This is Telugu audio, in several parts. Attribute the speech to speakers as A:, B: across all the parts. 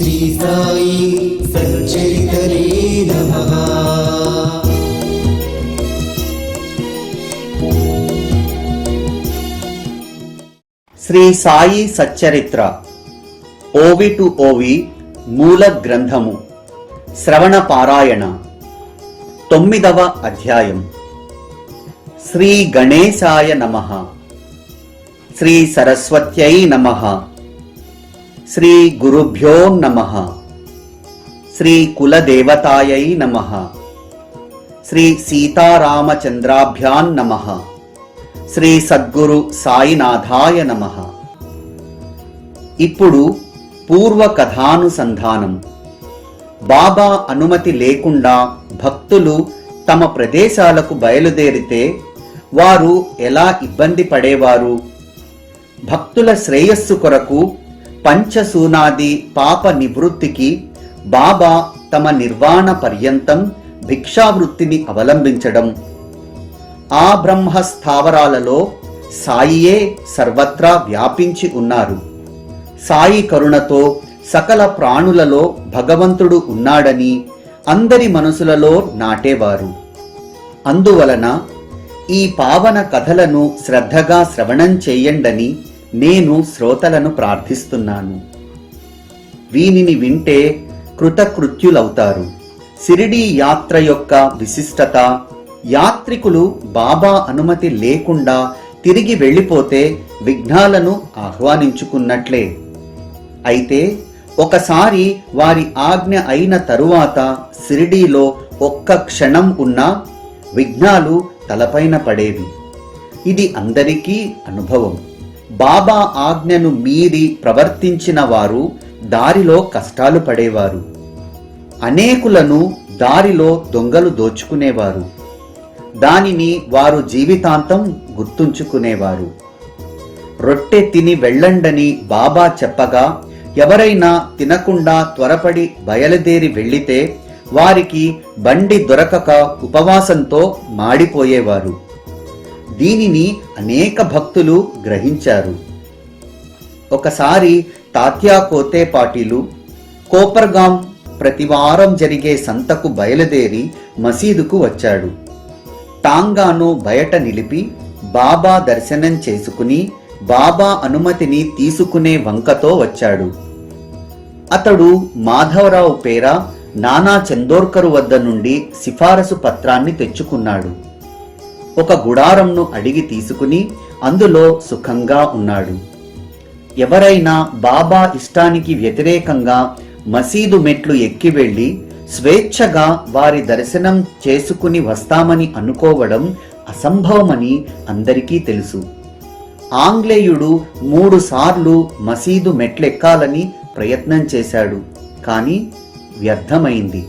A: శ్రీ సాయి సచ్చరిత్రే నమః.
B: శ్రీ సాయి సచ్చరిత్ర ఓవి టు ఓవి మూల గ్రంథము శ్రవణ పారాయణ 9వ అధ్యాయం. శ్రీ గణేశాయ నమః. శ్రీ సరస్వత్యై నమః. శ్రీ గురుభ్యో నమః. శ్రీ కులదేవతాయై నమః. శ్రీ సీతారామచంద్రాభ్యాం నమః. శ్రీ సద్గురు సాయినాథాయ నమః. ఇప్పుడు పూర్వ కథానుసంధానం. బాబా అనుమతి లేకుండా భక్తులు తమ ప్రదేశాలకు బయలుదేరితే వారు ఎలా ఇబ్బంది పడేవారు? భక్తుల శ్రేయస్సు కొరకు పంచసూనాది పాప నివృత్తికి బాబా తమ నిర్వాణ పర్యంతం భిక్షావృత్తిని అవలంబించడం. ఆ బ్రహ్మ స్థావరాలలో సాయియే సర్వత్రా వ్యాపించి ఉన్నారు. సాయి కరుణతో సకల ప్రాణులలో భగవంతుడు ఉన్నాడని అందరి మనసులలో నాటేవారు. అందువలన ఈ పావన కథలను శ్రద్ధగా శ్రవణం చేయండని నేను శ్రోతలను ప్రార్థిస్తున్నాను. వీనిని వింటే కృతకృత్యులవుతారు. షిరిడీ యాత్ర యొక్క విశిష్టత, యాత్రికులు బాబా అనుమతి లేకుండా తిరిగి వెళ్ళిపోతే విఘ్నాలను ఆహ్వానించుకున్నట్లే. అయితే ఒకసారి వారి ఆజ్ఞ అయిన తరువాత షిరిడీలో ఒక్క క్షణం ఉన్నా విఘ్నాలు తలపైన పడేవి. ఇది అందరికీ అనుభవం. బాబా ఆజ్ఞను మీరి ప్రవర్తించిన వారు దారిలో కష్టాలు పడేవారు. అనేకులను దారిలో దొంగలు దోచుకునేవారు. దానిని వారు జీవితాంతం గుర్తుంచుకునేవారు. రొట్టె తిని వెళ్ళండని బాబా చెప్పగా ఎవరైనా తినకుండా త్వరపడి బయలుదేరి వెళ్ళితే వారికి బండి దొరకక ఉపవాసంతో మాడిపోయేవారు. దీనిని అనేక భక్తులు గ్రహించారు. ఒకసారి తాత్యా కోతే పాటీలు కోపర్గాం ప్రతివారం జరిగే సంతకు బయలుదేరి మసీదుకు వచ్చాడు. టాంగాను బయట నిలిపి బాబా దర్శనం చేసుకుని బాబా అనుమతిని తీసుకునే వంకతో వచ్చాడు. అతడు మాధవరావు పేర నానా చందోర్కరు వద్ద నుండి సిఫారసు పత్రాన్ని తెచ్చుకున్నాడు. ఒక గుడారంను అడిగి తీసుకుని అందులో సుఖంగా ఉన్నాడు. ఎవరైనా బాబా ఇష్టానికి వ్యతిరేకంగా మసీదు మెట్లు ఎక్కి వెళ్లి స్వేచ్ఛగా వారి దర్శనం చేసుకుని వస్తామని అనుకోవడం అసంభవమని అందరికీ తెలుసు. ఆంగ్లేయుడు 3 సార్లు మసీదు మెట్లెక్కాలని ప్రయత్నం చేశాడు. కానీ వ్యర్థమైంది.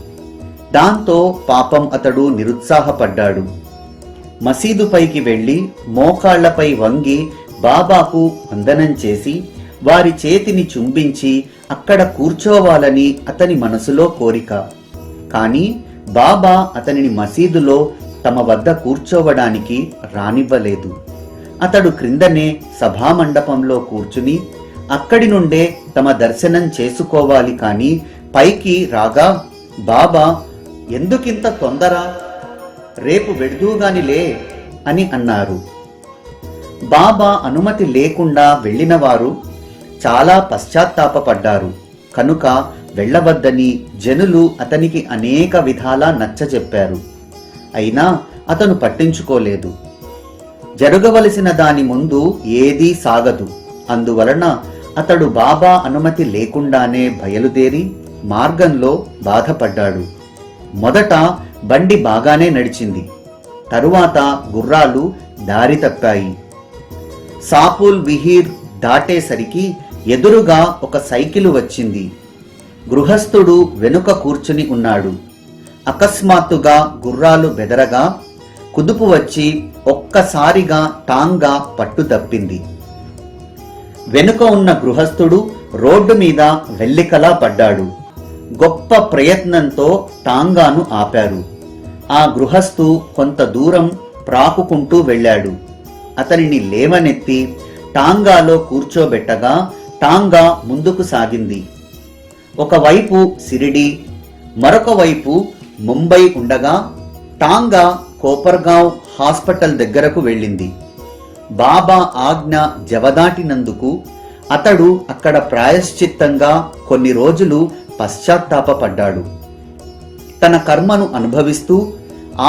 B: దాంతో పాపం అతడు నిరుత్సాహపడ్డాడు. మసీదుపైకి వెళ్లి మోకాళ్లపై వంగి బాబాకు వందనం చేసి వారి చేతిని చుంబించి అక్కడ కూర్చోవాలని అతని మనసులో కోరిక. కానీ బాబా అతనిని మసీదులో తమ వద్ద కూర్చోవడానికి రానివ్వలేదు. అతడు క్రిందనే సభామండపంలో కూర్చుని అక్కడి నుండే తమ దర్శనం చేసుకోవాలి. కాని పైకి రాగా బాబా ఎందుకింత తొందర, రేపు వెడుదూగానిలే అని అన్నారు. బాబా అనుమతి లేకుండా వెళ్ళిన వారు చాలా పశ్చాత్తాపపడ్డారు. కనుక వెళ్ళవద్దని జనులు అతనికి అనేక విధాలా నచ్చజెప్పారు. అయినా అతను పట్టించుకోలేదు. జరగవలసిన దాని ముందు ఏదీ సాగదు. అందువలన అతడు బాబా అనుమతి లేకుండానే బయలుదేరి మార్గంలో బాధపడ్డాడు. మొదట బండి బాగానే నడిచింది. తరువాత గుర్రాలు దారి తప్పాయి. సాపుల్ విహీర్ దాటేసరికి ఎదురుగా ఒక సైకిలు వచ్చింది. గృహస్థుడు వెనుక కూర్చుని ఉన్నాడు. అకస్మాత్తుగా గుర్రాలు బెదరగా కుదుపు వచ్చి ఒక్కసారిగా టాంగా పట్టు తప్పింది. వెనుక ఉన్న గృహస్థుడు రోడ్డు మీద వెల్లికలా పడ్డాడు. గొప్ప ప్రయత్నంతో టాంగాను ఆపారు. ఆ గృహస్థు కొంత దూరం ప్రాకుకుంటూ వెళ్ళాడు. అతనిని లేవనెత్తి టాంగాలో కూర్చోబెట్టగా టాంగా ముందుకు సాగింది. ఒకవైపు సిరిడి, మరొక వైపు ముంబై ఉండగా టాంగా కోపర్గావ్ హాస్పిటల్ దగ్గరకు వెళ్ళింది. బాబా ఆజ్ఞ జవదాటినందుకు అతడు అక్కడ ప్రాయశ్చిత్తంగా కొన్ని రోజులు పశ్చాత్తాపపడ్డాడు. తన కర్మను అనుభవిస్తూ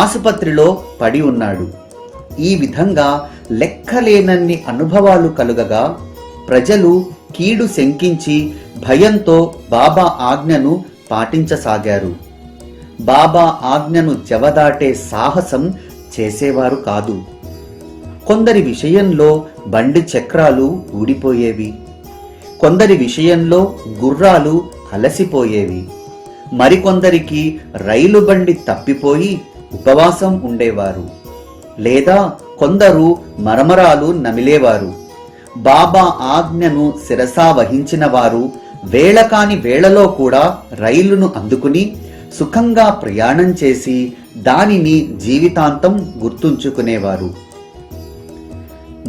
B: ఆసుపత్రిలో పడి ఉన్నాడు. ఈ విధంగా లెక్కలేనన్ని అనుభవాలు కలుగగా ప్రజలు కీడు శంకించి భయంతో బాబా ఆజ్ఞను పాటించసాగారు. బాబా ఆజ్ఞను జవదాటే సాహసం చేసేవారు కాదు. కొందరి విషయంలో బండి చక్రాలు ఊడిపోయేవి, కొందరి విషయంలో గుర్రాలు అలసిపోయేవి, మరికొందరికి రైలు బండి తప్పిపోయి ఉపవాసం ఉండేవారు, లేదా కొందరు మరమరాలు నమిలేవారు. బాబా ఆజ్ఞను శిరసా వహించిన వారు వేళకాని వేళలో కూడా రైలును అందుకుని సుఖంగా ప్రయాణం చేసి దానిని జీవితాంతం గుర్తుంచుకునేవారు.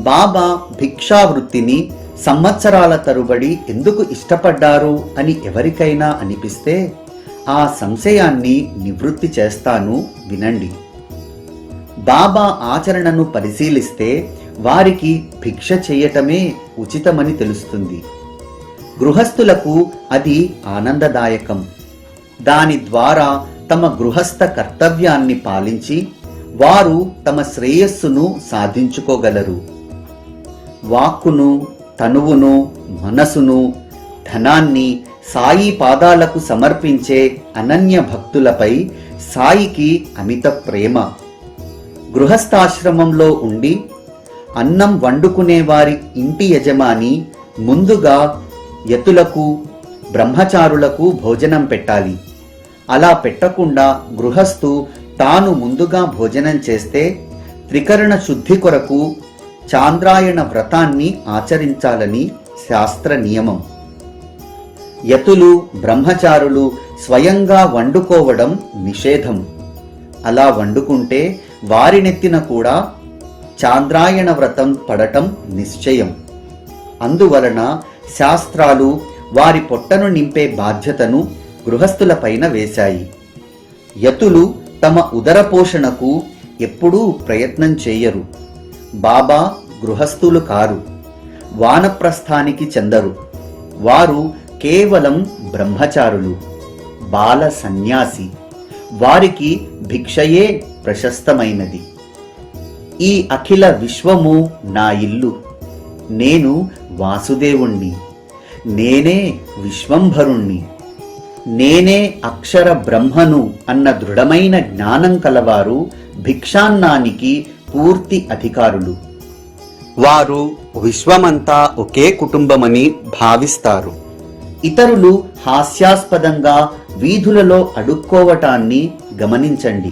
B: బాబా భిక్షావృత్తిని సంవత్సరాల తరుబడి ఎందుకు ఇష్టపడ్డారు అని ఎవరికైనా అనిపిస్తే ఆ సంశయాన్ని నివృత్తి చేస్తాను, వినండి. బాబా ఆచరణను పరిశీలిస్తే వారికి భిక్ష చేయటమే ఉచితమని తెలుస్తుంది. గృహస్థులకు అది ఆనందదాయకం. దాని ద్వారా తమ గృహస్థ కర్తవ్యాన్ని పాలించి వారు తమ శ్రేయస్సును సాధించుకోగలరు. వాక్కును, తనువును, మనసును, ధనాన్ని సాయి పాదాలకు సమర్పించే అనన్య భక్తులపై సాయికి అమిత ప్రేమ. గృహస్థాశ్రమంలో ఉండి అన్నం వండుకునే వారి ఇంటి యజమాని ముందుగా యతులకు, బ్రహ్మచారులకు భోజనం పెట్టాలి. అలా పెట్టకుండా గృహస్థు తాను ముందుగా భోజనం చేస్తే త్రికరణ శుద్ధి కొరకు చాంద్రాయణ వ్రతాన్ని ఆచరించాలని శాస్త్ర నియమం. యతులు, బ్రహ్మచారులు స్వయంగా వండుకోవడం నిషేధం. అలా వండుకుంటే వారినెత్తిన కూడా చాంద్రాయణ వ్రతం పడటం నిశ్చయం. అందువలన శాస్త్రాలు వారి పొట్టను నింపే బాధ్యతను గృహస్థులపైన వేశాయి. యతులు తమ ఉదర పోషణకు ఎప్పుడూ ప్రయత్నం చేయరు. బాబా గృహస్థులు కారు, వానప్రస్థానికి చెందరు. వారు కేవలం బ్రహ్మచారులు, బాల సన్యాసి. వారికి భిక్షయే ప్రశస్తమైనది. ఈ అఖిల విశ్వము నా ఇల్లు, నేను వాసుదేవుణ్ణి, నేనే విశ్వంభరుణ్ణి, నేనే అక్షర బ్రహ్మను అన్న దృఢమైన జ్ఞానం కలవారు భిక్షాన్నానికి పూర్తి అధికారులు. వారు విశ్వమంతా ఒకే కుటుంబమని భావిస్తారు. ఇతరులు హాస్యాస్పదంగా వీధులలో అడుక్కోవటాన్ని గమనించండి.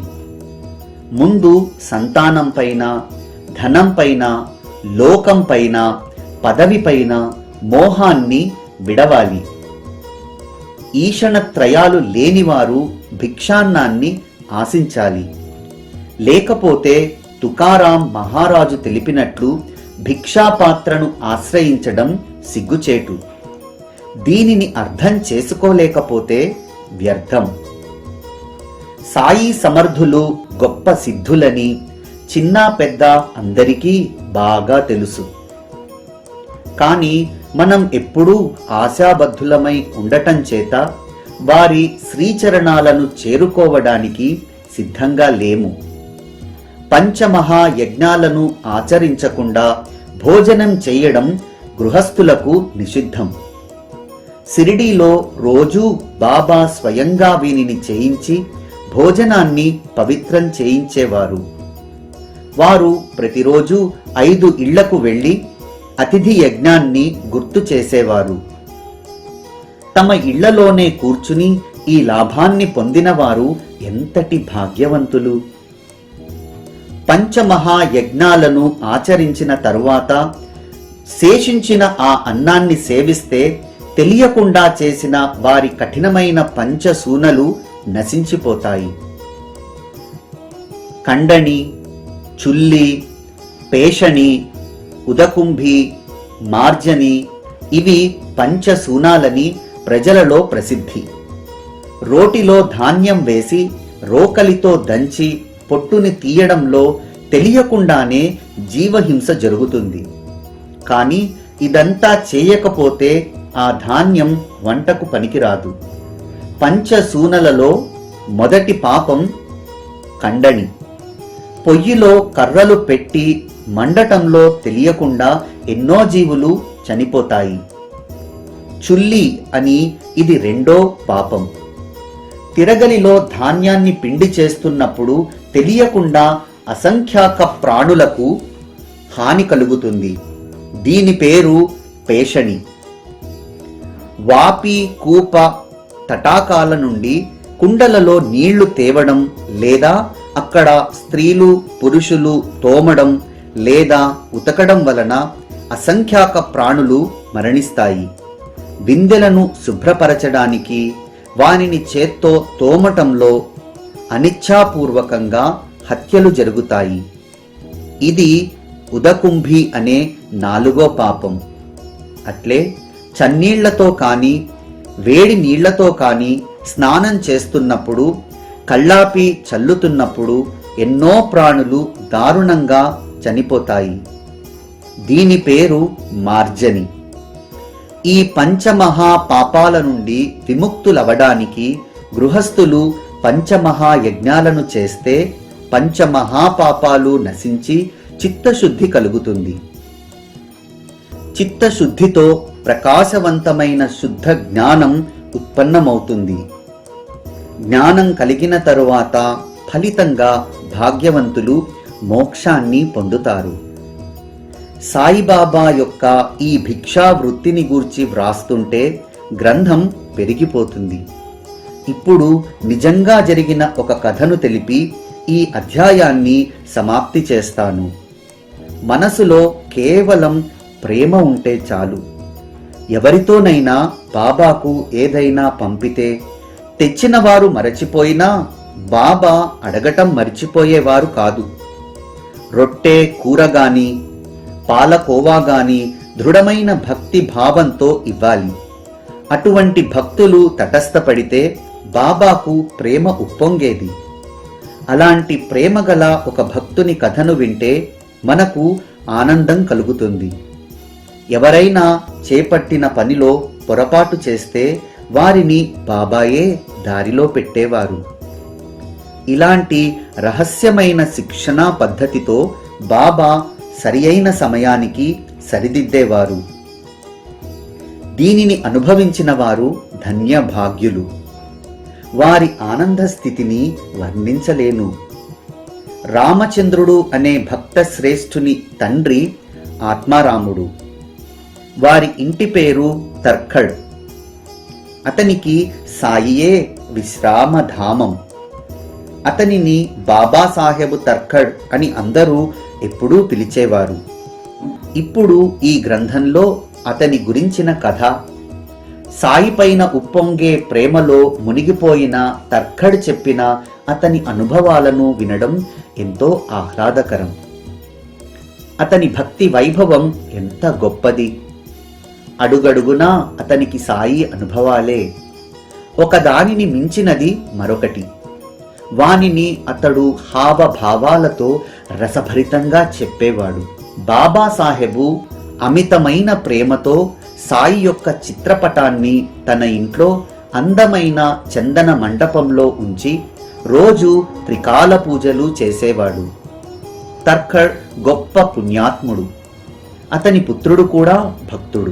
B: ముందు సంతానంపైన, ధనంపైన, లోకంపైన, పదవిపైన మోహాన్ని విడవాలి. ఈషణత్రయాలు లేనివారు భిక్షాన్నాన్ని ఆశించాలి. లేకపోతే తుకారాం మహారాజు తెలిపినట్లు భిక్షాపాత్రను ఆశ్రయించడం సిగ్గుచేటు. దీనిని అర్థం చేసుకోలేకపోతే వ్యర్థం. సాయి సమర్థులు గొప్ప సిద్ధులని చిన్న పెద్ద అందరికీ బాగా తెలుసు. కానీ మనం ఎప్పుడూ ఆశాబద్ధులమై ఉండటం చేత వారి శ్రీచరణాలను చేరుకోవడానికి సిద్ధంగా లేము. పంచమహాయజ్ఞాలను ఆచరించకుండా భోజనం చేయడం గృహస్థులకు నిషిద్ధం. సిరిడీలో రోజూ బాబా స్వయంగా వీనిని చేయించి భోజనాన్ని పవిత్రం చేయించేవారు. వారు ప్రతిరోజు 5 ఇళ్లకు వెళ్లి అతిథి యజ్ఞాన్ని గుర్తు చేసేవారు. తమ ఇళ్లలోనే కూర్చుని ఈ లాభాన్ని పొందినవారు ఎంతటి భాగ్యవంతులు! పంచమహాయజ్ఞాలను ఆచరించిన తరువాత శేషించిన ఆ అన్నాన్ని సేవిస్తే తెలియకుండా చేసిన వారి కఠినమైన పంచసూనలు నశించిపోతాయి. కండని, చుల్లి, పేషణి, ఉదకుంభి, మార్జని ఇవి పంచసూనాలని ప్రజలలో ప్రసిద్ధి. రోటిలో ధాన్యం వేసి రోకలితో దంచి పొట్టుని తీయడంలో తెలియకుండానే జీవహింస జరుగుతుంది. కానీ ఇదంతా చేయకపోతే ఆ ధాన్యం వంటకు పనికిరాదు. పంచసూనలలో మొదటి పాపం కండని. పొయ్యిలో కర్రలు పెట్టి మండటంలో తెలియకుండా ఎన్నో జీవులు చనిపోతాయి. చుల్లి అని ఇది రెండో పాపం. తిరగలిలో ధాన్యాన్ని పిండి చేస్తున్నప్పుడు తెలియకుండా అసంఖ్యాక ప్రాణులకు హాని కలుగుతుంది. దీని పేరు పేషణి. వాపి, కూప, తటాకాల నుండి కుండలలో నీళ్లు తేవడం లేదా అక్కడ స్త్రీలు పురుషులు తోమడం లేదా ఉతకడం వలన అసంఖ్యాక ప్రాణులు మరణిస్తాయి. బిందెలను శుభ్రపరచడానికి వానిని చేత్తో తోమటంలో అనిచ్ఛాపూర్వకంగా హత్యలు జరుగుతాయి. ఇది ఉదకుంభి అనే నాలుగో పాపం. అట్లే చన్నీళ్లతో కానీ వేడి నీళ్లతో కానీ స్నానం చేస్తున్నప్పుడు, కళ్ళాపి చల్లుతున్నప్పుడు ఎన్నో ప్రాణులు దారుణంగా చనిపోతాయి. దీని పేరు మార్జని. ఈ పంచమహా పాపాల నుండి విముక్తులవడానికి గృహస్థులు పంచమహాయజ్ఞాలను చేస్తే పంచమహాపాపాలు నశించి చిత్తశుద్ధి కలుగుతుంది. చిత్తశుద్ధితో ప్రకాశవంతమైన శుద్ధ జ్ఞానం ఉత్పన్నమవుతుంది. జ్ఞానం కలిగిన తరువాత ఫలితంగా భాగ్యవంతులు మోక్షాన్ని పొందుతారు. సాయిబాబా యొక్క ఈ భిక్షా వృత్తిని గూర్చి వ్రాస్తుంటే గ్రంథం పెరిగిపోతుంది. ఇప్పుడు నిజంగా జరిగిన ఒక కథను తెలిపి ఈ అధ్యాయాన్ని సమాప్తి చేస్తాను. మనసులో కేవలం ప్రేమ ఉంటే చాలు. ఎవరితోనైనా బాబాకు ఏదైనా పంపితే తెచ్చిన వారు మరచిపోయినా బాబా అడగటం మర్చిపోయేవారు కాదు. రొట్టె కూరగాని పాలకోవాగాని దృఢమైన భక్తి భావంతో ఇవ్వాలి. అటువంటి భక్తులు తటస్థపడితే బాబాకు ప్రేమ ఉప్పొంగేది. అలాంటి ప్రేమగల ఒక భక్తుని కథను వింటే మనకు ఆనందం కలుగుతుంది. ఎవరైనా చేపట్టిన పనిలో పొరపాటు చేస్తే వారిని బాబాయే దారిలో పెట్టేవారు. ఇలాంటి రహస్యమైన శిక్షణా పద్ధతితో బాబా సరియైన సమయానికి సరిదిద్దేవారు. దీనిని అనుభవించిన వారు ధన్య భాగ్యులు. వారి ఆనంద స్థితిని వర్ణించలేను. రామచంద్రుడు అనే భక్త శ్రేష్ఠుని తండ్రి ఆత్మారాముడు. వారి ఇంటి పేరు తర్ఖడ్. అతనికి సాయియే విశ్రామధామం. అతనిని బాబాసాహెబు తర్ఖడ్ అని అందరూ ఎప్పుడూ పిలిచేవారు. ఇప్పుడు ఈ గ్రంథంలో అతని గురించిన కథ, సాయి పైన ఉప్పొంగే ప్రేమలో మునిగిపోయిన తర్ఖడ్ చెప్పిన అతని అనుభవాలను వినడం ఎంతో ఆహ్లాదకరం. అతని భక్తి వైభవం ఎంత గొప్పది. అడుగడుగునా అతనికి సాయి అనుభవాలే. ఒకదానిని మించినది మరొకటి. వానిని అతడు హావభావాలతో రసభరితంగా చెప్పేవాడు. బాబాసాహెబు అమితమైన ప్రేమతో సాయి యొక్క చిత్రపటాన్ని తన ఇంట్లో అందమైన చందన మండపంలో ఉంచి రోజు త్రికాల పూజలు చేసేవాడు. తర్ఖడ్ గొప్ప పుణ్యాత్ముడు. అతని పుత్రుడు కూడా భక్తుడు.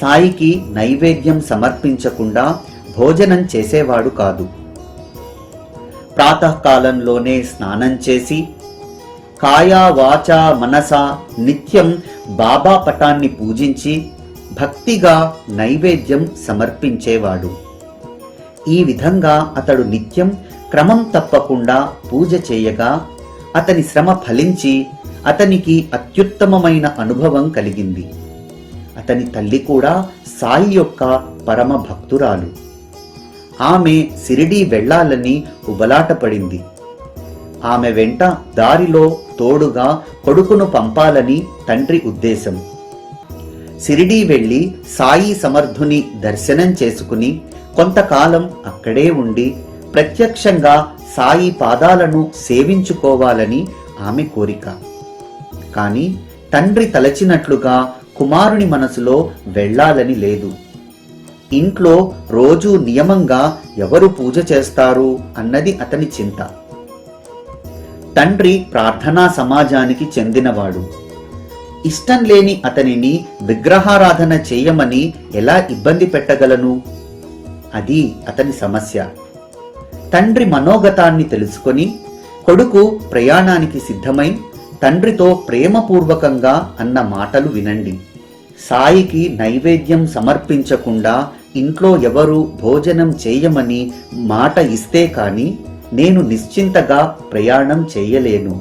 B: సాయికి నైవేద్యం సమర్పించకుండా భోజనం చేసేవాడు కాదు. ప్రాతకాలంలోనే స్నానం చేసి కాయా వాచా మనసా నిత్యం బాబా పటాన్ని పూజించి భక్తిగా నైవేద్యం సమర్పించేవాడు. ఈ విధంగా అతడు నిత్యం క్రమం తప్పకుండా పూజ చేయగా అతని శ్రమ ఫలించి అతనికి అత్యుత్తమమైన అనుభవం కలిగింది. అతని తల్లి కూడా సాయి యొక్క పరమ భక్తురాలు. ఆమె సిరిడీ వెళ్ళాలని ఉబలాటపడింది. ఆమె వెంట దారిలో తోడుగా కొడుకును పంపాలని తండ్రి ఉద్దేశం. షిరిడీ వెళ్లి సాయి సమర్థుని దర్శనం చేసుకుని కొంతకాలం అక్కడే ఉండి ప్రత్యక్షంగా సాయి పాదాలను సేవించుకోవాలని ఆమె కోరిక. కాని తండ్రి తలచినట్లుగా కుమారుని మనసులో వెళ్ళాలని లేదు. ఇంట్లో రోజూ నియమంగా ఎవరు పూజ చేస్తారు అన్నది అతని చింత. తండ్రి ప్రార్థనా సమాజానికి చెందినవాడు. ఇష్టం లేని అతనిని విగ్రహారాధన చేయమని ఎలా ఇబ్బంది పెట్టగలను? అది అతని సమస్య. తండ్రి మనోగతాన్ని తెలుసుకొని కొడుకు ప్రయాణానికి సిద్ధమై తండ్రితో ప్రేమపూర్వకంగా అన్న మాటలు వినండి. సాయికి నైవేద్యం సమర్పించకుండా ఇంట్లో ఎవరు భోజనం చేయమని మాట ఇస్తే కాని నేను నిశ్చింతగా ప్రయాణం చేయలేను.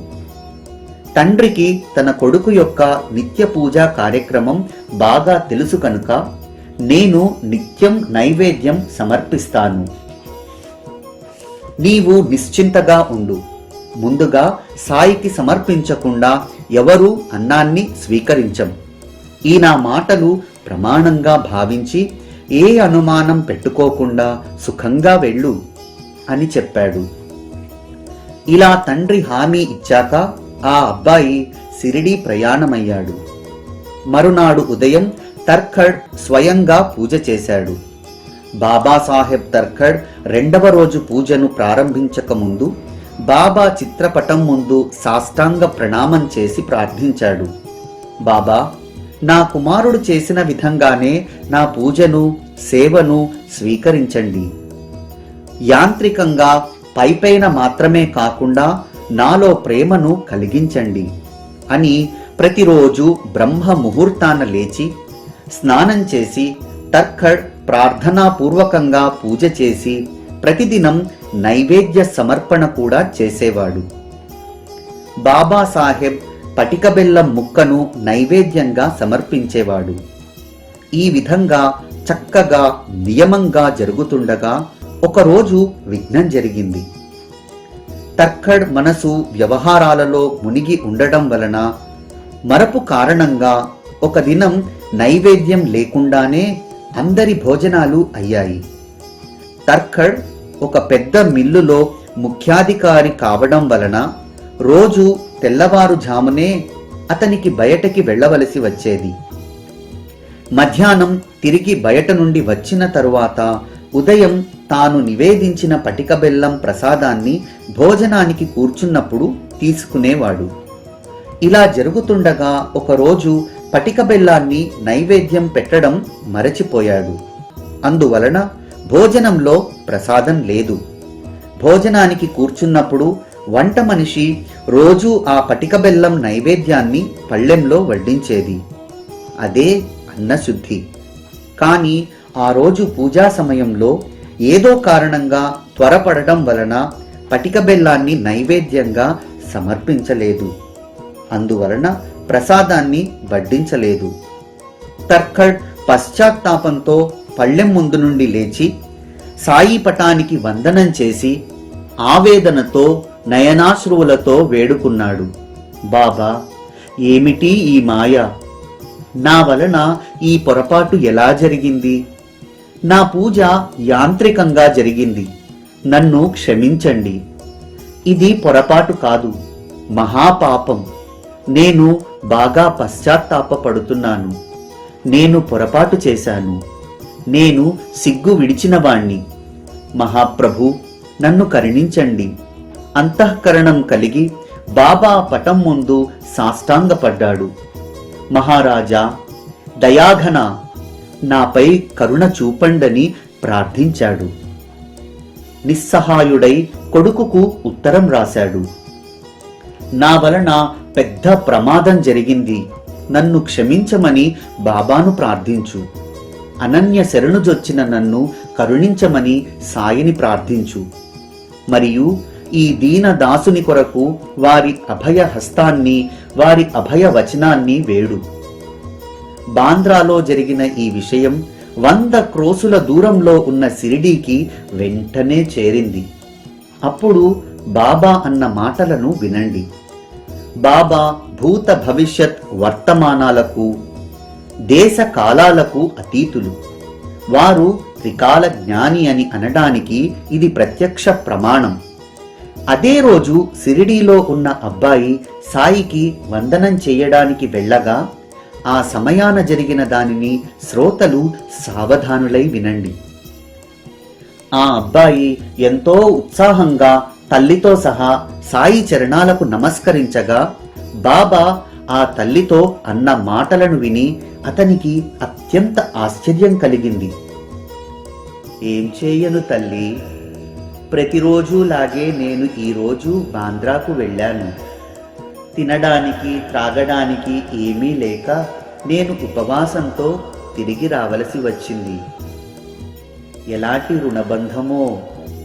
B: తండ్రికి తన కొడుకు యొక్క నిత్య పూజా కార్యక్రమం బాగా తెలుసు కనుక నేను నిత్యం నైవేద్యం సమర్పిస్తాను. నీవు నిశ్చింతగా ఉండు. ముందుగా సాయికి సమర్పించకుండా ఎవరూ అన్నాన్ని స్వీకరించం. ఈ నా మాటలు ప్రమాణంగా భావించి ఏ అనుమానం పెట్టుకోకుండా సుఖంగా వెళ్ళు అని చెప్పాడు. ఇలా తండ్రి హామీ ఇచ్చాక ఆ అబ్బాయి షిరిడీ ప్రయాణమయ్యాడు. మరునాడు ఉదయం తర్ఖడ్ స్వయంగా పూజ చేశాడు. బాబాసాహెబ్ తర్ఖడ్ రెండవ రోజు పూజను ప్రారంభించక ముందు బాబా చిత్రపటం ముందు సాష్టాంగ ప్రణామం చేసి ప్రార్థించాడు. బాబా, నా కుమారుడు చేసిన విధంగానే నా పూజను సేవను స్వీకరించండి. యాంత్రికంగా పైపైన మాత్రమే కాకుండా నాలో ప్రేమను కలిగించండి అని ప్రతిరోజు బ్రహ్మ ముహూర్తాన లేచి స్నానం చేసి తర్ఖడ్ ప్రార్థనాపూర్వకంగా పూజ చేసి ప్రతిదినం నైవేద్య సమర్పణ కూడా చేసేవాడు. బాబాసాహెబ్ పటిక బెల్లం ముక్కను నైవేద్యంగా సమర్పించేవాడు. ఈ విధంగా చక్కగా నియమంగా జరుగుతుండగా ఒకరోజు విఘ్నం జరిగింది. తర్ఖడ్ మనసు వ్యవహారాలలో మునిగి ఉండడం వలన మరపు కారణంగా ఒక దినం నైవేద్యం లేకుండానే అందరి భోజనాలు అయ్యాయి. తర్ఖడ్ ఒక పెద్ద మిల్లులో ముఖ్యాధికారి కావడం వలన రోజు తెల్లవారుజామునే అతనికి బయటకి వెళ్ళవలసి వచ్చేది. మధ్యాహ్నం తిరిగి బయట నుండి వచ్చిన తరువాత ఉదయం తాను నివేదించిన పటిక బెల్లం ప్రసాదాన్ని భోజనానికి కూర్చున్నప్పుడు తీసుకునేవాడు. ఇలా జరుగుతుండగా ఒకరోజు పటిక బెల్లాన్ని నైవేద్యం పెట్టడం మరచిపోయాడు. అందువలన భోజనంలో ప్రసాదం లేదు. భోజనానికి కూర్చున్నప్పుడు వంట మనిషి రోజూ ఆ పటిక బెల్లం నైవేద్యాన్ని పళ్ళెంలో వడ్డించేది. అదే అన్నశుద్ధి. కాని ఆ రోజు పూజా సమయంలో ఏదో కారణంగా త్వరపడడం వలన పటిక బెల్లాన్ని నైవేద్యంగా సమర్పించలేదు. అందువలన ప్రసాదాన్ని వడ్డించలేదు. తర్ఖడ్ పశ్చాత్తాపంతో పళ్ళెం ముందు నుండి లేచి సాయి పటానికి వందనం చేసి ఆవేదనతో నయనాశ్రువులతో వేడుకున్నాడు. బాబా, ఏమిటి ఈ మాయ? నా వలన ఈ పొరపాటు ఎలా జరిగింది? నా పూజ యాంత్రికంగా జరిగింది. నన్ను క్షమించండి. ఇది పొరపాటు కాదు, మహాపాపం. నేను బాగా పశ్చాత్తాపపడుతున్నాను. నేను పొరపాటు చేశాను. నేను సిగ్గు విడిచినవాణ్ణి. మహాప్రభు, నన్ను కరుణించండి. అంతఃకరణం కలిగి బాబా పటం ముందు సాష్టాంగపడ్డాడు. మహారాజా, దయాఘన, నాపై కరుణ చూపండని ప్రార్థించాడు. నిస్సహాయుడై కొడుకుకు ఉత్తరం రాశాడు. నా వలన పెద్ద ప్రమాదం జరిగింది. నన్ను క్షమించమని బాబాను ప్రార్థించు. అనన్య శరణుజొచ్చిన నన్ను కరుణించమని సాయిని ప్రార్థించు. మరియు ఈ దీన దాసుని కొరకు వారి అభయ హస్తాన్ని, వారి అభయ వచనాన్ని వేడు. బాంద్రాలో జరిగిన ఈ విషయం 100 క్రోసుల దూరంలో ఉన్న షిరిడీకి వెంటనే చేరింది. అప్పుడు బాబా అన్న మాటలను వినండి. బాబా భూత భవిష్యత్ వర్తమానాలకు దేశ కాలాలకు అతీతులు. వారు త్రికాల జ్ఞాని అని అనడానికి ఇది ప్రత్యక్ష ప్రమాణం. అదే రోజు షిరిడీలో ఉన్న అబ్బాయి సాయికి వందనం చేయడానికి వెళ్ళగా ఆ సమయాన జరిగిన దానిని శ్రోతలు సావధానులై వినండి. ఆ అబ్బాయి ఎంతో ఉత్సాహంగా తల్లితో సహా సాయి చరణాలకు నమస్కరించగా బాబా ఆ తల్లితో అన్న మాటలను విని అతనికి అత్యంత ఆశ్చర్యం కలిగింది. ఏం చేయను తల్లి, ప్రతిరోజులాగే నేను ఈరోజు బాంద్రాకు వెళ్ళాను. తినడానికి త్రాగడానికి ఏమీ లేక నేను ఉపవాసంతో తిరిగి రావలసి వచ్చింది. ఎలాంటి రుణబంధమో,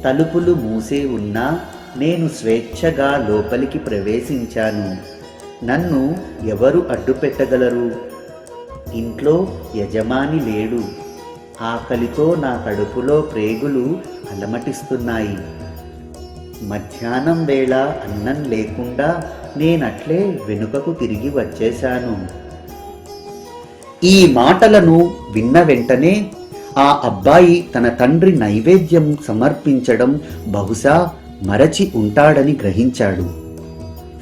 B: తలుపులు మూసే ఉన్నా నేను స్వేచ్ఛగా లోపలికి ప్రవేశించాను. నన్ను ఎవరు అడ్డుపెట్టగలరు? ఇంట్లో యజమాని లేడు. ఆకలితో నా కడుపులో ప్రేగులు అలమటిస్తున్నాయి. మధ్యాహ్నం వేళ అన్నం లేకుండా నేనట్లే వెనుకకు తిరిగి వచ్చేశాను. ఈ మాటలను విన్న వెంటనే ఆ అబ్బాయి తన తండ్రి నైవేద్యం సమర్పించడం బహుశా మరచి ఉంటాడని గ్రహించాడు.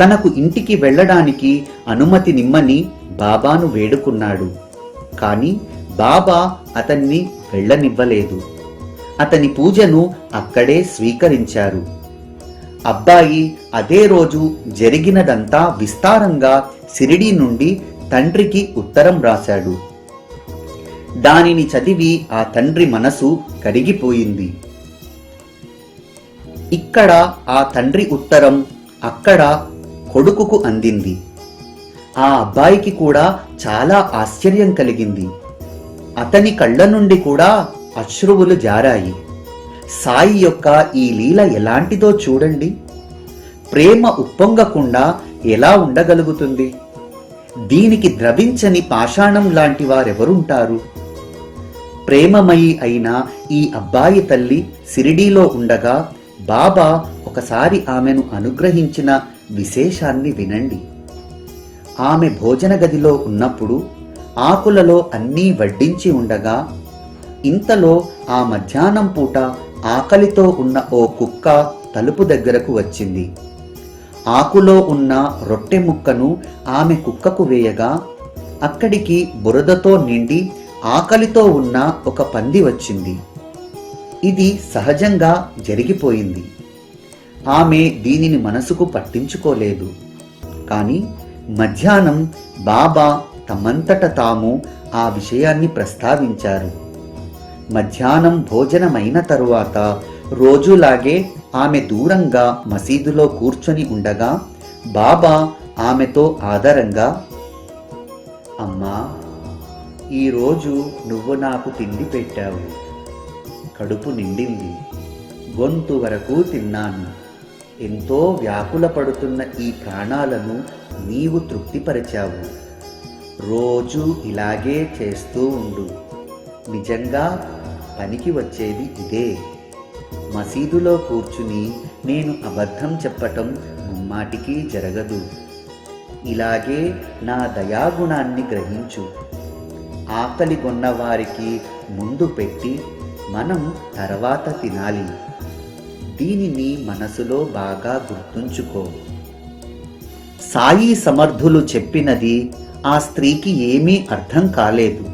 B: తనకు ఇంటికి వెళ్ళడానికి అనుమతి నిమ్మని బాబాను వేడుకున్నాడు. కాని బాబా అతన్ని వెళ్ళనివ్వలేదు. అతని పూజను అక్కడే స్వీకరించారు. అబ్బాయి అదే రోజు జరిగినదంతా విస్తారంగా షిరిడీ నుండి తండ్రికి ఉత్తరం రాశాడు. దానిని చదివి ఆ తండ్రి మనసు కరిగిపోయింది. ఇక్కడ ఆ తండ్రి ఉత్తరం అక్కడ కొడుకుకు అందింది. ఆ అబ్బాయికి కూడా చాలా ఆశ్చర్యం కలిగింది. అతని కళ్ళ నుండి కూడా అశ్రువులు జారాయి. సాయి యొక్క ఈ లీల ఎలాంటిదో చూడండి. ప్రేమ ఉప్పొంగకుండా ఎలా ఉండగలుగుతుంది? దీనికి ద్రవించని పాషాణం లాంటి వారెవరుంటారు? ప్రేమమయి అయిన ఈ అబ్బాయి తల్లి షిరిడీలో ఉండగా బాబా ఒకసారి ఆమెను అనుగ్రహించిన విశేషాన్ని వినండి. ఆమె భోజన గదిలో ఉన్నప్పుడు ఆకులలో అన్నీ వడ్డించి ఉండగా ఇంతలో ఆ మధ్యాహ్నం పూట ఆకలితో ఉన్న ఓ కుక్క తలుపు దగ్గరకు వచ్చింది. ఆకులో ఉన్న రొట్టె ముక్కను ఆమె కుక్కకు వేయగా అక్కడికి బురదతో నిండి ఆకలితో ఉన్న ఒక పంది వచ్చింది. ఇది సహజంగా జరిగిపోయింది. ఆమె దీనిని మనసుకు పట్టించుకోలేదు. కానీ మధ్యాహ్నం బాబా తమంతట తాము ఆ విషయాన్ని ప్రస్తావించారు. మధ్యాహ్నం భోజనమైన తరువాత రోజులాగే ఆమె దూరంగా మసీదులో కూర్చొని ఉండగా బాబా ఆమెతో ఆదరంగా, అమ్మా, ఈరోజు నువ్వు నాకు తిండి పెట్టావు. కడుపు నిండింది. గొంతు వరకు తిన్నాను. ఎంతో వ్యాకుల పడుతున్న ఈ ప్రాణాలను నీవు తృప్తిపరిచావు. రోజు ఇలాగే చేస్తూ ఉండు. నిజంగా పనికి వచ్చేది ఇదే. మసీదులో కూర్చుని నేను అబద్ధం చెప్పటం ముమ్మాటికి జరగదు. ఇలాగే నా దయాగుణాన్ని గ్రహించు. ఆకలి కొన్నవారికి ముందు పెట్టి మనం తర్వాత తినాలి. దీనిని మనసులో బాగా గుర్తుంచుకో. సాయి సమర్థులు చెప్పినది ఆ స్త్రీకి ఏమీ అర్థం కాలేదు.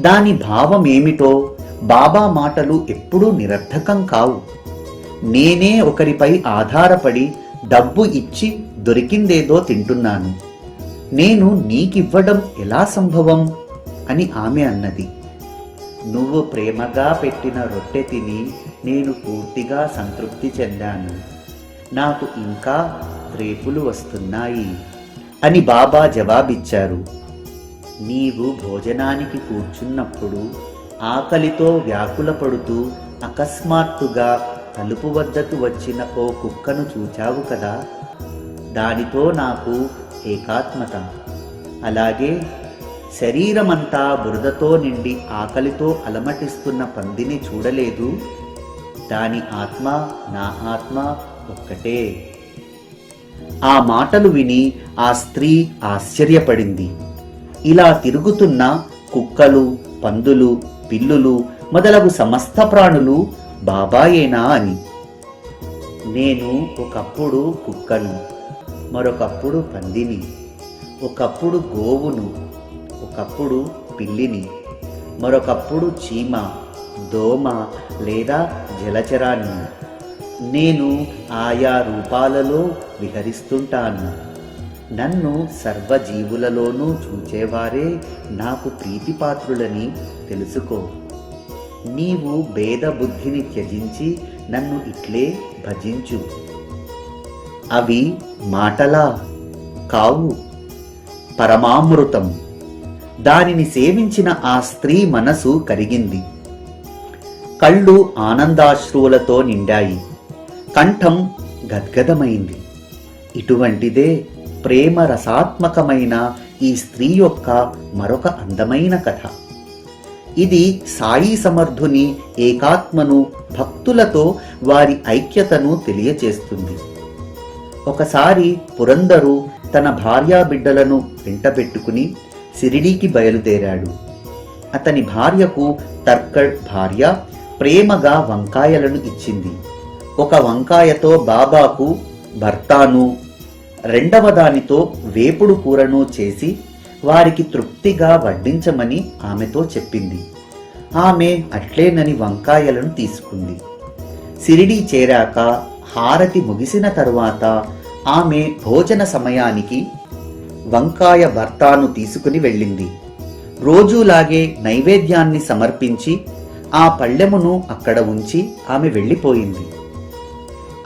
B: దాని భావం ఏమిటో బాబా మాటలు ఎప్పుడూ నిరర్థకం కావు. నేనే ఒకరిపై ఆధారపడి డబ్బు ఇచ్చి దొరికిందేదో తింటున్నాను. నేను నీకివ్వడం ఎలా సంభవం అని ఆమె అన్నది. నువ్వు ప్రేమగా పెట్టిన రొట్టె తిని నేను పూర్తిగా సంతృప్తి చెందాను. నాకు ఇంకా రేపులు వస్తున్నాయి అని బాబా జవాబిచ్చారు. నీవు భోజనానికి కూర్చున్నప్పుడు ఆకలితో వ్యాకుల పడుతూ అకస్మాత్తుగా తలుపు వద్దకు వచ్చిన ఓ కుక్కను చూచావు కదా, దానితో నాకు ఏకాత్మత. అలాగే శరీరమంతా బురదతో నిండి ఆకలితో అలమటిస్తున్న పందిని చూడలేదు. దాని ఆత్మ నా ఆత్మ ఒక్కటే. ఆ మాటలు విని ఆ స్త్రీ ఆశ్చర్యపడింది. ఇలా తిరుగుతున్న కుక్కలు, పందులు, పిల్లులు మొదలగు సమస్త ప్రాణులు బాబాయేనా అని. నేను ఒకప్పుడు కుక్కను, మరొకప్పుడు పందిని, ఒకప్పుడు గోవును, ఒకప్పుడు పిల్లిని, మరొకప్పుడు చీమ, దోమ లేదా జలచరాన్ని. నేను ఆయా రూపాలలో విహరిస్తుంటాను. నన్ను సర్వజీవులలోనూ చూచేవారే నాకు ప్రీతిపాత్రులని తెలుసుకో. నీవు భేద బుద్ధిని త్యజించి నన్ను ఇట్లే భజించు. అవి మాటలా కావు, పరమామృతం. దానిని సేవించిన ఆ స్త్రీ మనసు కరిగింది. కళ్ళు ఆనందాశ్రువులతో నిండాయి. కంఠం గద్గదమైంది. ఇటువంటిదే ప్రేమ రసాత్మకమైన ఈ స్త్రీ యొక్క మరొక అందమైన కథ. ఇది సాయి సమర్థుని ఏకాత్మను, భక్తులతో వారి ఐక్యతను తెలియచేస్తుంది. ఒకసారి పురందరు తన భార్యాబిడ్డలను వెంటబెట్టుకుని షిరిడీకి బయలుదేరాడు. అతని భార్యకు తర్కడ్ భార్య ప్రేమగా వంకాయలను ఇచ్చింది. ఒక వంకాయతో బాబాకు భర్తాను, రెండవ దానితో వేపుడు కూరను చేసి వారికి తృప్తిగా వడ్డించమని ఆమెతో చెప్పింది. ఆమె అట్లేనని వంకాయలను తీసుకుంది. షిరిడీ చేరాక హారతి ముగిసిన తరువాత ఆమె భోజన సమయానికి వంకాయ భర్తాను తీసుకుని వెళ్ళింది. రోజులాగే నైవేద్యాన్ని సమర్పించి ఆ పళ్ళెమును అక్కడ ఉంచి ఆమె వెళ్ళిపోయింది.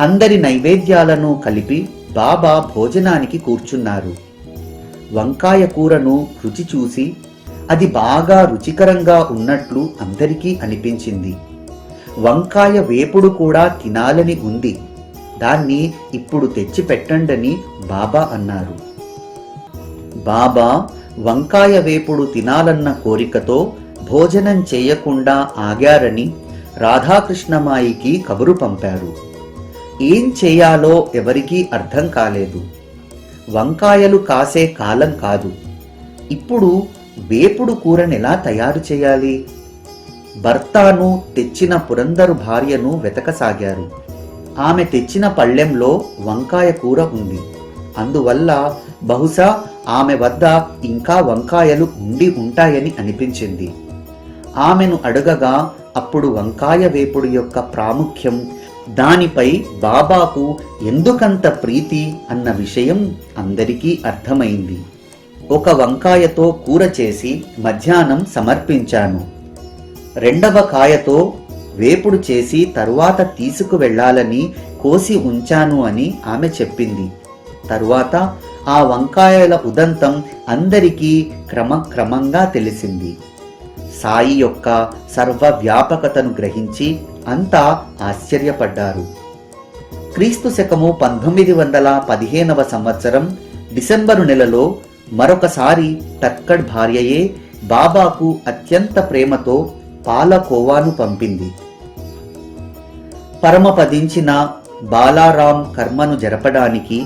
B: అందరి నైవేద్యాలను కలిపి బాబా భోజనానికి కూర్చున్నారు. వంకాయ కూరను రుచి చూసి అది బాగా రుచికరంగా ఉన్నట్లు అందరికీ అనిపించింది. వంకాయ వేపుడు కూడా తినాలని ఉంది, దాన్ని ఇప్పుడు తెచ్చి పెట్టండని బాబా అన్నారు. బాబా వంకాయ వేపుడు తినాలన్న కోరికతో భోజనం చేయకుండా ఆగారని రాధాకృష్ణమాయికి కబురు పంపారు. ఏం చేయాలో ఎవరికీ అర్థం కాలేదు. వంకాయలు కాసే కాలం కాదు. ఇప్పుడు వేపుడు కూరనెలా తయారు చేయాలి? భర్తాను తెచ్చిన పురందరు భార్యను వెతకసాగారు. ఆమె తెచ్చిన పళ్ళెంలో వంకాయ కూర ఉంది. అందువల్ల బహుశా ఆమె వద్ద ఇంకా వంకాయలు ఉండి ఉంటాయని అనిపించింది. ఆమెను అడగగా అప్పుడు వంకాయ వేపుడు యొక్క ప్రాముఖ్యం, దానిపై బాబాకు ఎందుకంత ప్రీతి అన్న విషయం అందరికీ అర్థమైంది. ఒక వంకాయతో కూర చేసి మధ్యాహ్నం సమర్పించాను. రెండవ కాయతో వేపుడు చేసి తరువాత తీసుకువెళ్లాలని కోసి ఉంచాను అని ఆమె చెప్పింది. తరువాత ఆ వంకాయల ఉదంతం అందరికీ క్రమక్రమంగా తెలిసింది. సాయి యొక్క సర్వవ్యాపకతను గ్రహించి అంతా ఆశ్చర్యపడ్డారు. క్రీస్తు శకము 1915వ సంవత్సరం డిసెంబరు నెలలో మరొకసారి తర్కడ్ భార్యయే బాబాకు అత్యంత ప్రేమతో పాలకోవాను పంపింది. పరమపదించిన బాలారాం కర్మను జరపడానికి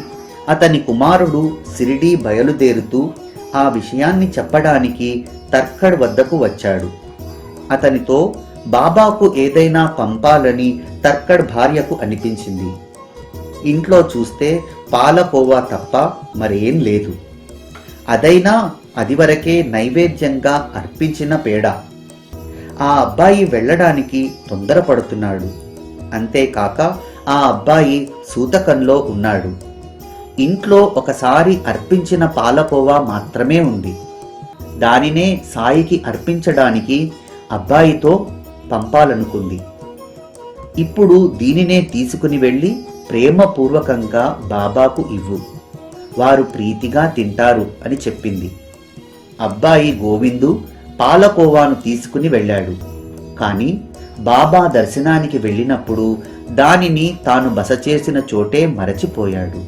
B: అతని కుమారుడు షిరిడీ బయలుదేరుతూ ఆ విషయాన్ని చెప్పడానికి తర్కడ్ వద్దకు వచ్చాడు. అతనితో బాబాకు ఏదైనా పంపాలని తర్కడ్ భార్యకు అనిపించింది. ఇంట్లో చూస్తే పాలకోవా తప్ప మరేం లేదు. అదైనా అదివరకే నైవేద్యంగా అర్పించిన పేడ. ఆ అబ్బాయి వెళ్ళడానికి తొందరపడుతున్నాడు. అంతేకాక ఆ అబ్బాయి సూతకంలో ఉన్నాడు. ఇంట్లో ఒకసారి అర్పించిన పాలకోవా మాత్రమే ఉంది. దానినే సాయికి అర్పించడానికి అబ్బాయితో పంపాలనుకుంది. ఇప్పుడు దీనినే తీసుకుని వెళ్ళి ప్రేమపూర్వకంగా బాబాకు ఇవ్వు, వారు ప్రీతిగా తింటారు అని చెప్పింది. అబ్బాయి గోవిందు పాలకోవాను తీసుకుని వెళ్ళాడు. కాని బాబా దర్శనానికి వెళ్ళినప్పుడు దానిని తాను బస చేసిన చోటే మరచిపోయాడు.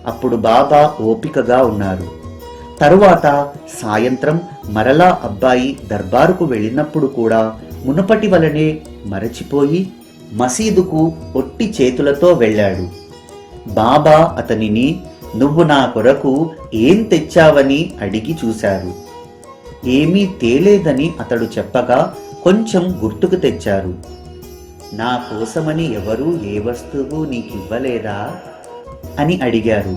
B: అప్పుడు బాబా ఓపికగా ఉన్నారు. తరువాత సాయంత్రం మరలా అబ్బాయి దర్బారుకు వెళ్ళినప్పుడు కూడా మునుపటి వలనే మరచిపోయి మసీదుకు ఒట్టి చేతులతో వెళ్ళాడు. బాబా అతనిని, నువ్వు నా కొరకు ఏం తెచ్చావని అడిగి చూశారు. ఏమీ తేలేదని అతడు చెప్పగా కొంచెం గుర్తుకు తెచ్చారు. నా కోసమని ఎవరూ ఏ వస్తువు నీకివ్వలేదా అని అడిగారు.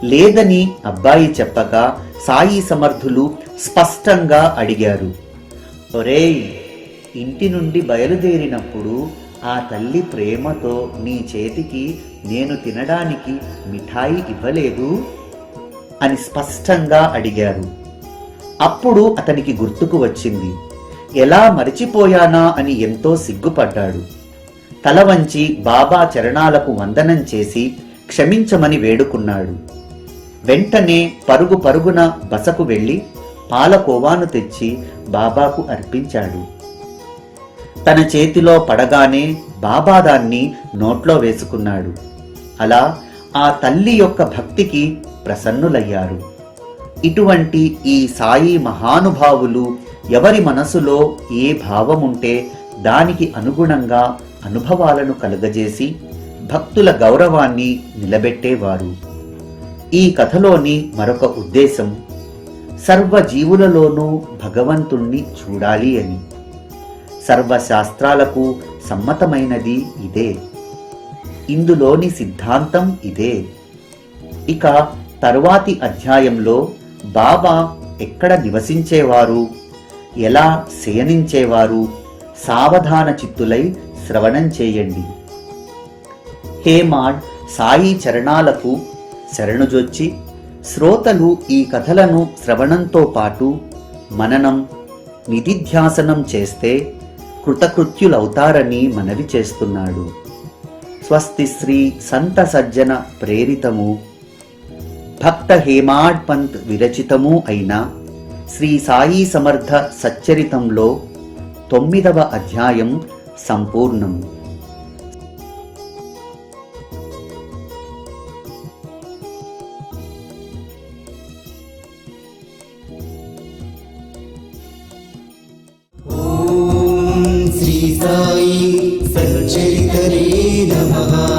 B: లేదని అబ్బాయి చెప్పగా సాయి సమర్థులు స్పష్టంగా అడిగారు, ఒరేయ్, ఇంటి నుండి బయలుదేరినప్పుడు ఆ తల్లి ప్రేమతో నీ చేతికి నేను తినడానికి మిఠాయి ఇవ్వలేదు అని స్పష్టంగా అడిగారు. అప్పుడు అతనికి గుర్తుకు వచ్చింది. ఎలా మరిచిపోయానా అని ఎంతో సిగ్గుపడ్డాడు. తల వంచి బాబా చరణాలకు వందనం చేసి క్షమించమని వేడుకున్నాడు. వెంటనే పరుగు పరుగున బసకు వెళ్ళి పాలకోవాను తెచ్చి బాబాకు అర్పించాడు. తన చేతిలో పడగానే బాబా దాన్ని నోట్లో వేసుకున్నాడు. అలా ఆ తల్లి యొక్క భక్తికి ప్రసన్నులయ్యారు. ఇటువంటి ఈ సాయి మహానుభావులు ఎవరి మనసులో ఏ భావముంటే దానికి అనుగుణంగా అనుభవాలను కలుగజేసి భక్తుల గౌరవాన్ని నిలబెట్టేవారు. ఈ కథలోని మరొక ఉద్దేశం సర్వజీవులలోనూ భగవంతుణ్ణి చూడాలి అని. సర్వశాస్త్రాలకు సమ్మతమైనది ఇదే. ఇందులోని సిద్ధాంతం ఇదే. ఇక తరువాతి అధ్యాయంలో బాబా ఎక్కడ నివసించేవారు, ఎలా శయనించేవారు, సావధాన చిత్తులై శ్రవణం చేయండి. హేమాడ్ సాయి చరణాలకు శరణుజొచ్చి శ్రోతలు ఈ కథలను శ్రవణంతో పాటు మననం, నిధిధ్యాసనం చేస్తే కృతకృత్యులవుతారని మనవి చేస్తున్నాడు. స్వస్తి శ్రీ సంత సజ్జన ప్రేరితము భక్త హేమాడ్ పంత్ విరచితము అయిన శ్రీ సాయి సమర్థ సచ్చరితంలో 9వ అధ్యాయం సంపూర్ణం.
A: శ్రీ సాయి సచ్చరితరే నమః.